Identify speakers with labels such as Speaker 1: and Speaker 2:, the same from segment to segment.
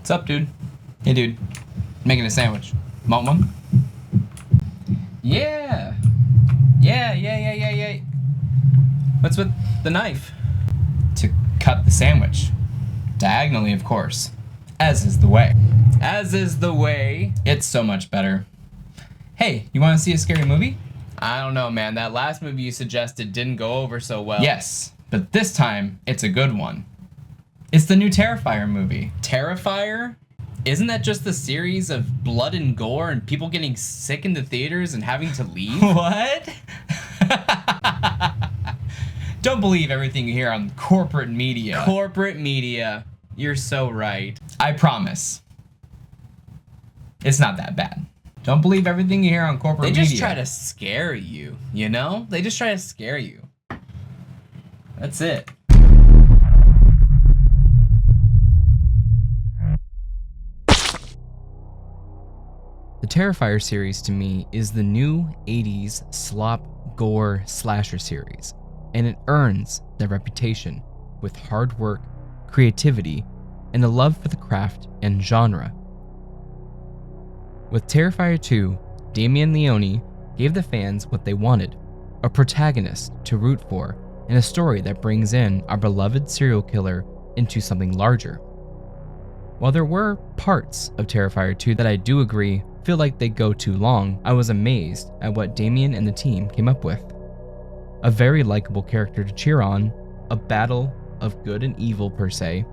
Speaker 1: What's up, dude? Hey, dude. Making a sandwich. Want one? Yeah. Yeah. What's with the knife? To cut the sandwich. Diagonally, of course. As is the way. As is the way. It's so much better. Hey, you want to see a scary movie? I don't know, man. That last movie you suggested didn't go over so well. Yes, but this time, it's a good one. It's the new Terrifier movie. Terrifier? Isn't that just the series of blood and gore and people getting sick in the theaters and having to leave? What? Don't believe everything you hear on corporate media. Corporate media. You're so right. I promise. It's not that bad. Don't believe everything you hear on corporate media. They just try to scare you, you know? They just try to scare you. That's it. The Terrifier series to me is the new 80s slop gore slasher series, and it earns their reputation with hard work, creativity, and a love for the craft and genre. With Terrifier 2, Damien Leone gave the fans what they wanted, a protagonist to root for, and a story that brings in our beloved serial killer into something larger. While there were parts of Terrifier 2 that I do agree feel like they go too long, I was amazed at what Damien and the team came up with. A very likable character to cheer on, a battle of good and evil per se,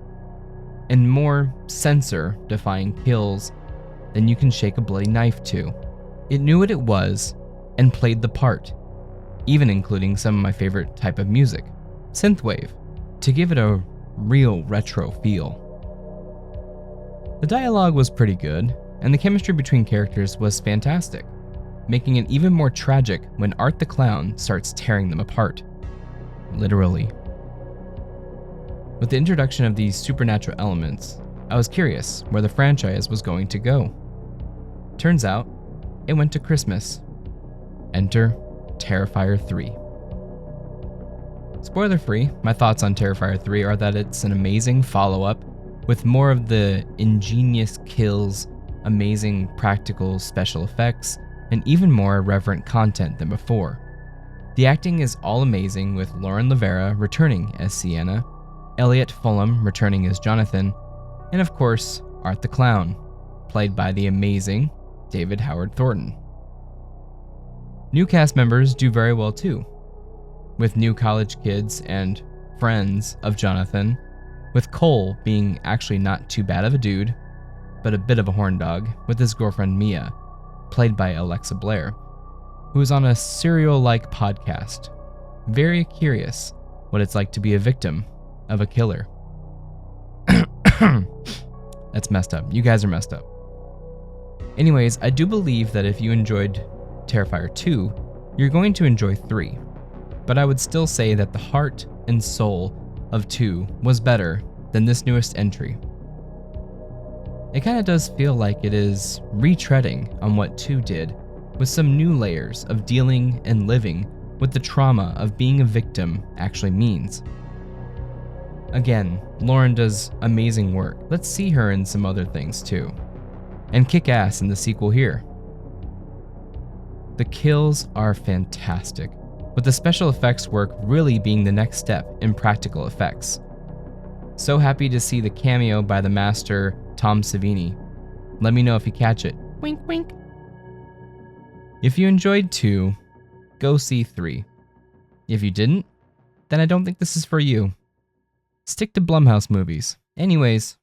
Speaker 1: and more censor-defying kills than you can shake a bloody knife to. It knew what it was and played the part, even including some of my favorite type of music, synthwave, to give it a real retro feel. The dialogue was pretty good, and the chemistry between characters was fantastic, making it even more tragic when Art the Clown starts tearing them apart. Literally. With the introduction of these supernatural elements, I was curious where the franchise was going to go. Turns out, it went to Christmas. Enter Terrifier 3. Spoiler free, my thoughts on Terrifier 3 are that it's an amazing follow-up with more of the ingenious kills, amazing practical special effects, and even more irreverent content than before. The acting is all amazing, with Lauren Lavera returning as Sienna, Elliot Fulham returning as Jonathan, and of course, Art the Clown, played by the amazing David Howard Thornton. New cast members do very well too, with new college kids and friends of Jonathan, with Cole being actually not too bad of a dude, but a bit of a horn dog, with his girlfriend Mia, played by Alexa Blair, who is on a serial-like podcast, very curious what it's like to be a victim of a killer. That's messed up. You guys are messed up. Anyways, I do believe that if you enjoyed Terrifier 2, you're going to enjoy 3, but I would still say that the heart and soul of 2 was better than this newest entry. It kind of does feel like it is retreading on what 2 did, with some new layers of dealing and living what the trauma of being a victim actually means. Again, Lauren does amazing work. Let's see her in some other things too, and kick ass in the sequel here. The kills are fantastic, with the special effects work really being the next step in practical effects. So happy to see the cameo by the master Tom Savini. Let me know if you catch it. Wink, wink. If you enjoyed 2, go see 3. If you didn't, then I don't think this is for you. Stick to Blumhouse movies. Anyways,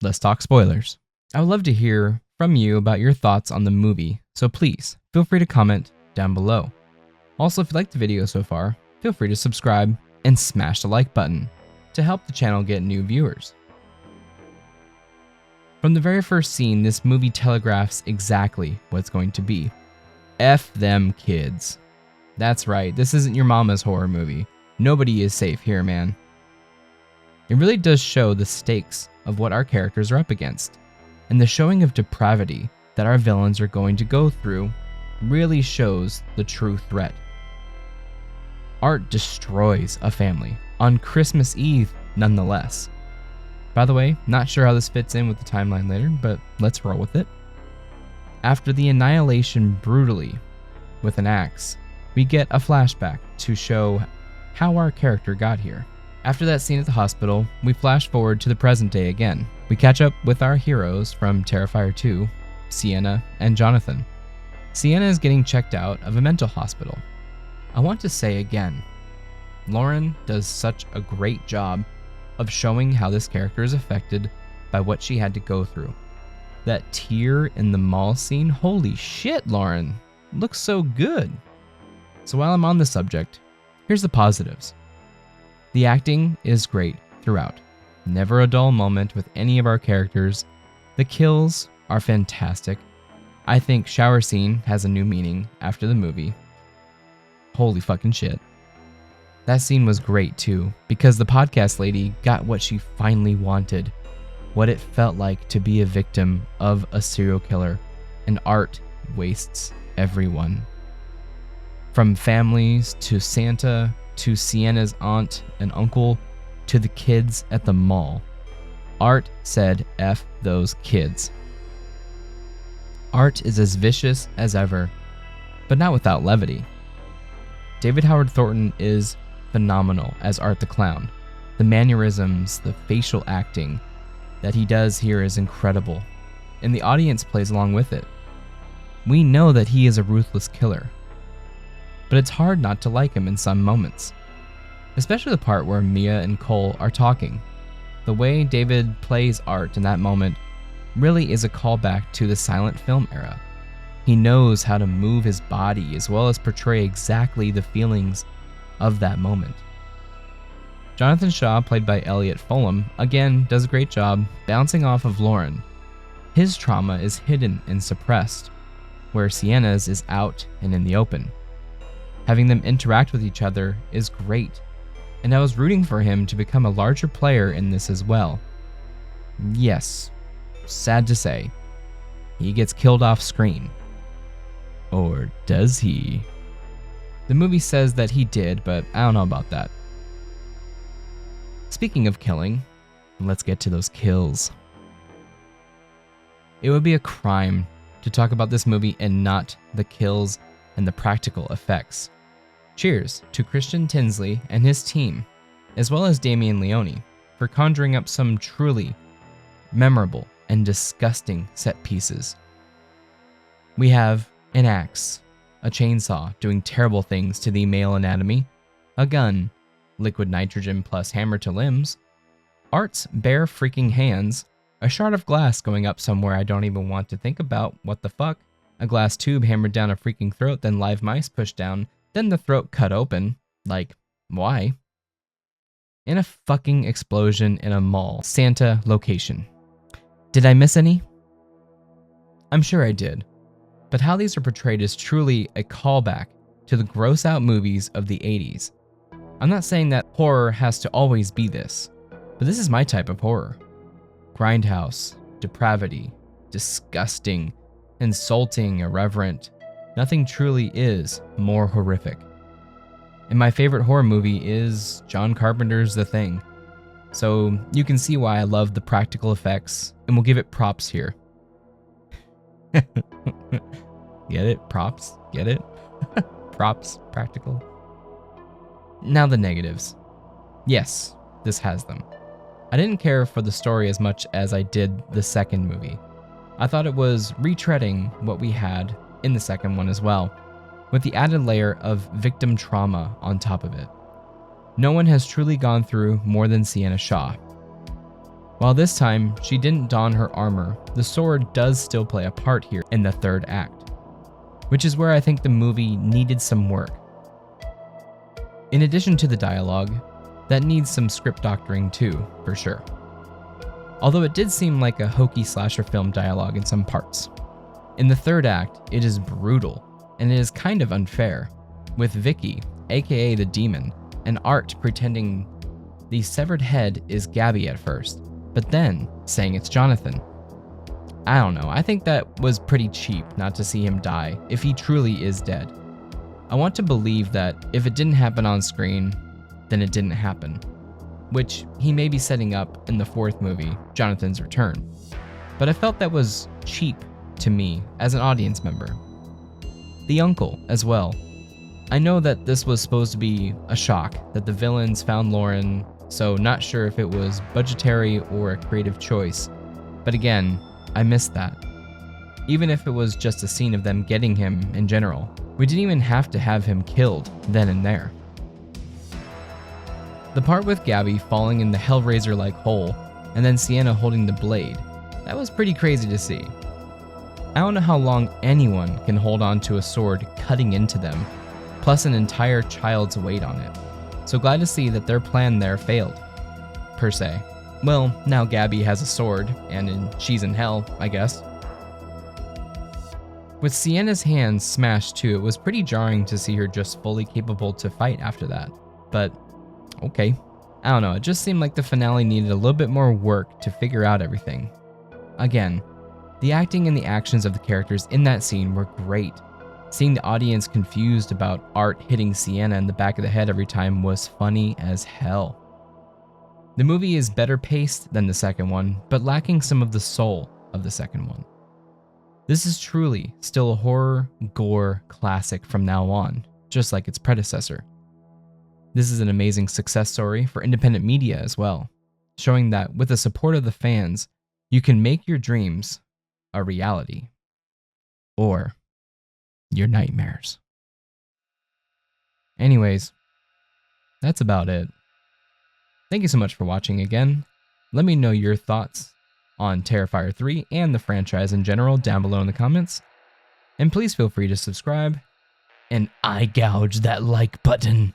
Speaker 1: let's talk spoilers. I would love to hear from you about your thoughts on the movie, so please feel free to comment down below. Also, if you liked the video so far, feel free to subscribe and smash the like button to help the channel get new viewers. From the very first scene, this movie telegraphs exactly what it's going to be. F them kids. That's right, this isn't your mama's horror movie. Nobody is safe here, man. It really does show the stakes of what our characters are up against, and the showing of depravity that our villains are going to go through really shows the true threat. Art destroys a family on Christmas Eve nonetheless. By the way, not sure how this fits in with the timeline later, but let's roll with it. After the annihilation brutally with an axe, we get a flashback to show how our character got here. After that scene at the hospital, we flash forward to the present day again. We catch up with our heroes from Terrifier 2, Sienna and Jonathan. Sienna is getting checked out of a mental hospital. I want to say again, Lauren does such a great job of showing how this character is affected by what she had to go through. That tear in the mall scene, holy shit, Lauren, looks so good. So while I'm on the subject, here's the positives. The acting is great throughout. Never a dull moment with any of our characters. The kills are fantastic. I think shower scene has a new meaning after the movie. Holy fucking shit. That scene was great too, because the podcast lady got what she finally wanted, what it felt like to be a victim of a serial killer, and art wastes everyone. From families to Santa to Sienna's aunt and uncle to the kids at the mall. Art said F those kids. Art is as vicious as ever, but not without levity. David Howard Thornton is phenomenal as Art the Clown. The mannerisms, the facial acting that he does here is incredible, and the audience plays along with it. We know that he is a ruthless killer, but it's hard not to like him in some moments, especially the part where Mia and Cole are talking. The way David plays Art in that moment really is a callback to the silent film era. He knows how to move his body as well as portray exactly the feelings of that moment. Jonathan Shaw, played by Elliot Fulham, again does a great job bouncing off of Lauren. His trauma is hidden and suppressed, where Sienna's is out and in the open. Having them interact with each other is great, and I was rooting for him to become a larger player in this as well. Yes, sad to say, he gets killed off screen. Or does he? The movie says that he did, but I don't know about that. Speaking of killing, let's get to those kills. It would be a crime to talk about this movie and not the kills and the practical effects. Cheers to Christian Tinsley and his team, as well as Damien Leone, for conjuring up some truly memorable and disgusting set pieces. We have an axe, a chainsaw doing terrible things to the male anatomy, a gun, liquid nitrogen plus hammer to limbs, Art's bare freaking hands, a shard of glass going up somewhere I don't even want to think about, what the fuck, a glass tube hammered down a freaking throat, then live mice pushed down, then the throat cut open, like, why? And a fucking explosion in a mall, Santa location. Did I miss any? I'm sure I did. But how these are portrayed is truly a callback to the gross out movies of the 80s. I'm not saying that horror has to always be this, but this is my type of horror. Grindhouse, depravity, disgusting, insulting, irreverent. Nothing truly is more horrific. And my favorite horror movie is John Carpenter's The Thing. So you can see why I love the practical effects, and we'll give it props here. Get it? Props? Get it? Props, practical. Now the negatives. Yes, this has them. I didn't care for the story as much as I did the second movie. I thought it was retreading what we had in the second one as well, with the added layer of victim trauma on top of it. No one has truly gone through more than Sienna Shaw. While this time she didn't don her armor, the sword does still play a part here in the third act, which is where I think the movie needed some work. In addition to the dialogue, that needs some script doctoring too, for sure. Although it did seem like a hokey slasher film dialogue in some parts. In the third act, it is brutal, and it is kind of unfair, with Vicky, aka the demon, and Art pretending the severed head is Gabby at first, but then saying it's Jonathan. I don't know, I think that was pretty cheap not to see him die if he truly is dead. I want to believe that if it didn't happen on screen, then it didn't happen. which he may be setting up in the fourth movie, Jonathan's Return. But I felt that was cheap to me as an audience member. The uncle as well. I know that this was supposed to be a shock that the villains found Lauren, so not sure if it was budgetary or a creative choice. But again, I missed that. Even if it was just a scene of them getting him in general, we didn't even have to have him killed then and there. The part with Gabby falling in the Hellraiser-like hole and then Sienna holding the blade, that was pretty crazy to see. I don't know how long anyone can hold on to a sword cutting into them, plus an entire child's weight on it. So glad to see that their plan there failed, per se. Well, now Gabby has a sword, and she's in hell, I guess. With Sienna's hands smashed too, it was pretty jarring to see her just fully capable to fight after that. But, okay. I don't know, it just seemed like the finale needed a little bit more work to figure out everything. Again, the acting and the actions of the characters in that scene were great. Seeing the audience confused about Art hitting Sienna in the back of the head every time was funny as hell. The movie is better paced than the second one, but lacking some of the soul of the second one. This is truly still a horror gore classic from now on, just like its predecessor. This is an amazing success story for independent media as well, showing that with the support of the fans, you can make your dreams a reality. Or your nightmares. Anyways, that's about it. Thank you so much for watching again. Let me know your thoughts on Terrifier 3 and the franchise in general down below in the comments. And please feel free to subscribe and eye gouge that like button.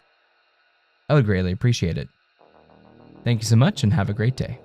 Speaker 1: I would greatly appreciate it. Thank you so much and have a great day.